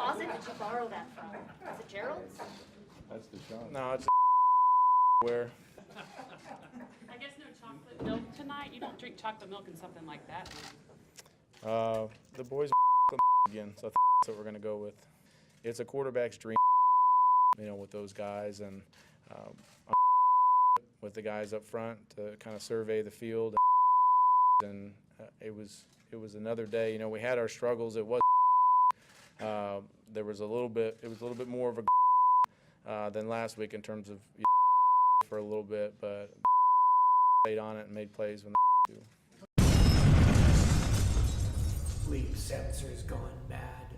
closet did you borrow that from? Is it Gerald's? That's the shot. No, it's where. I guess no chocolate milk tonight? You don't drink chocolate milk and something like that. The boys again, so I think that's what we're going to go with. It's a quarterback's dream, with those guys, and with the guys up front to kind of survey the field, and it was another day. We had our struggles. It was there was a little bit. It was a little bit more of a than last week in terms of for a little bit, but stayed on it and made plays when they do. Bleep Censors gone bad.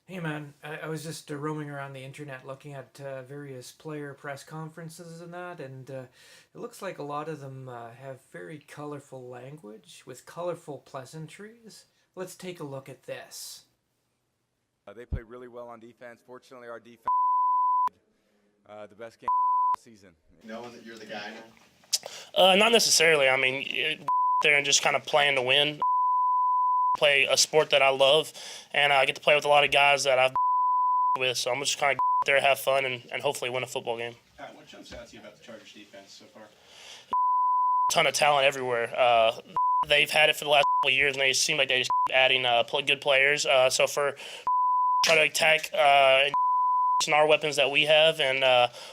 Hey man, I was just roaming around the internet looking at various player press conferences and that, and it looks like a lot of them have very colorful language with colorful pleasantries. Let's take a look at this. They played really well on defense. Fortunately, our defense the best game of the season. Knowing that you're the guy now? Not necessarily. I mean, there and just kind of playing to win. Play a sport that I love, and I get to play with a lot of guys that I've with, so I'm just kind of there, have fun, and hopefully win a football game. Pat, what jumps out to you about the Chargers defense so far? Ton of talent everywhere. They've had it for the last couple of years, and they seem like they just keep adding good players. So for try to attack our weapons that we have, and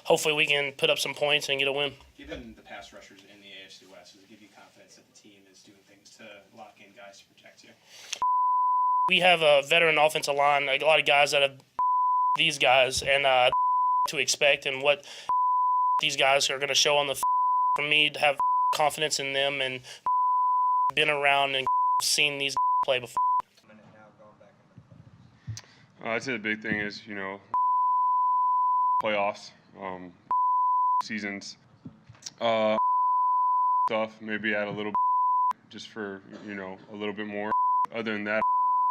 hopefully we can put up some points and get a win. Given the pass rushers in the AFC West, does it give you confidence that the team is doing things to lock in guys to protect you? We have a veteran offensive line, a lot of guys that have these guys, and to expect and what these guys are going to show on the for me to have confidence in them and been around and seen these play before. I'd say the big thing is, playoffs, seasons, stuff, maybe add a little bit just for, a little bit more. Other than that,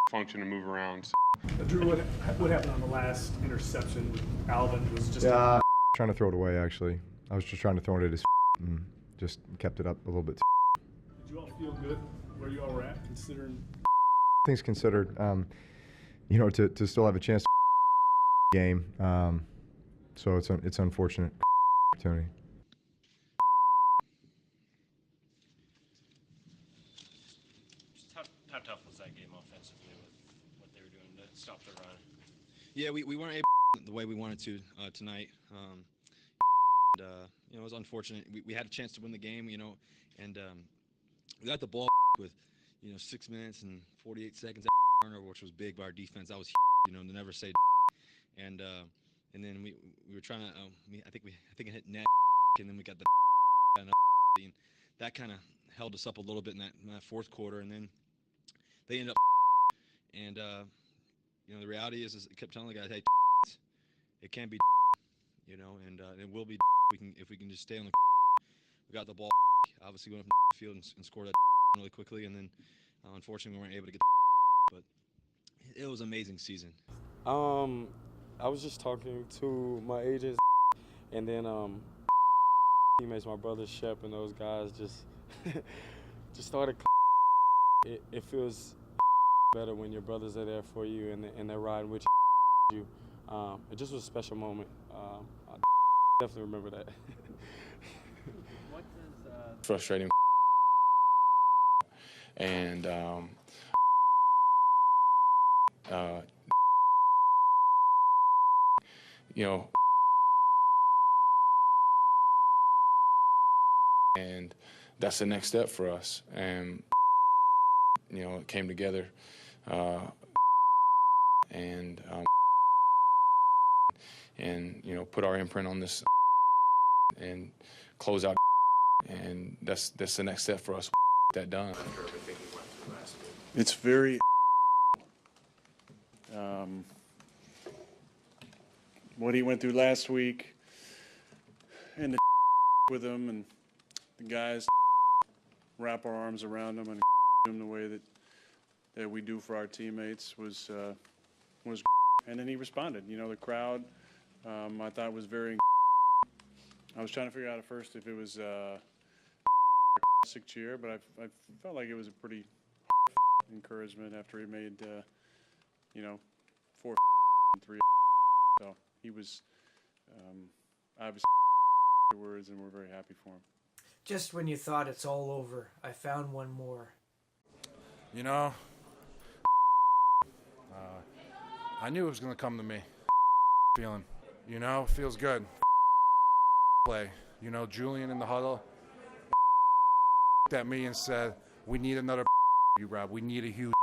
function and move around. So. Drew, what happened on the last interception with Alvin was just... Trying to throw it away, actually. I was just trying to throw it at his and just kept it up a little bit. Did you all feel good where you all were at, considering... Things considered, to still have a chance to game. So it's unfortunate opportunity. How tough was that game offensively with what they were doing to stop the run? Yeah, we weren't able the way we wanted to tonight. It was unfortunate. We had a chance to win the game, and we got the ball with 6 minutes and 48 seconds turnover, which was big by our defense. That was to never say. And then we were trying to. I think it hit net, and then we got the and that kind of held us up a little bit in that fourth quarter, and then they ended up. And the reality is I kept telling the guys, hey, it can be, and it will be. If we can just stay on the. We got the ball. Obviously went up the field and scored that really quickly, and then unfortunately we weren't able to get. But it was an amazing season. I was just talking to my agents, and then teammates, my brother Shep and those guys just started. It feels better when your brothers are there for you and they're riding with you. It just was a special moment. I definitely remember that. What does frustrating and and that's the next step for us, and it came together, and put our imprint on this and close out, and that's the next step for us. That done. It's very what he went through last week, and the with him, and the guys wrap our arms around him and him the way that we do for our teammates was and then he responded. The crowd I thought was very. I was trying to figure out at first if it was sick cheer, but I felt like it was a pretty encouragement after he made, 4 and 3. So he was obviously afterwards, and we're very happy for him. Just when you thought it's all over, I found one more. You know, I knew it was going to come to me. Feeling, feels good. Play. Julian in the huddle at me and said, we need another you, Rob. We need a huge.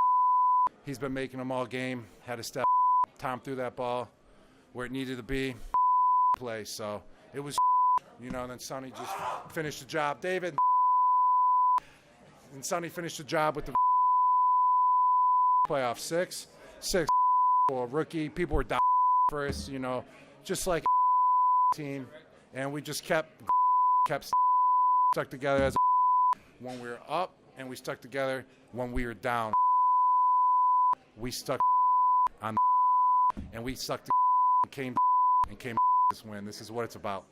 He's been making them all game. Had to step. Tom threw that ball where it needed to be. Play. So it was, and then Sonny just finished the job. David. And Sonny finished the job with the playoff 6 for a rookie. People were dying for us, just like a team. And we just kept stuck together as when we were up, and we stuck together when we were down. We stuck on and we stuck and came this win. This is what it's about.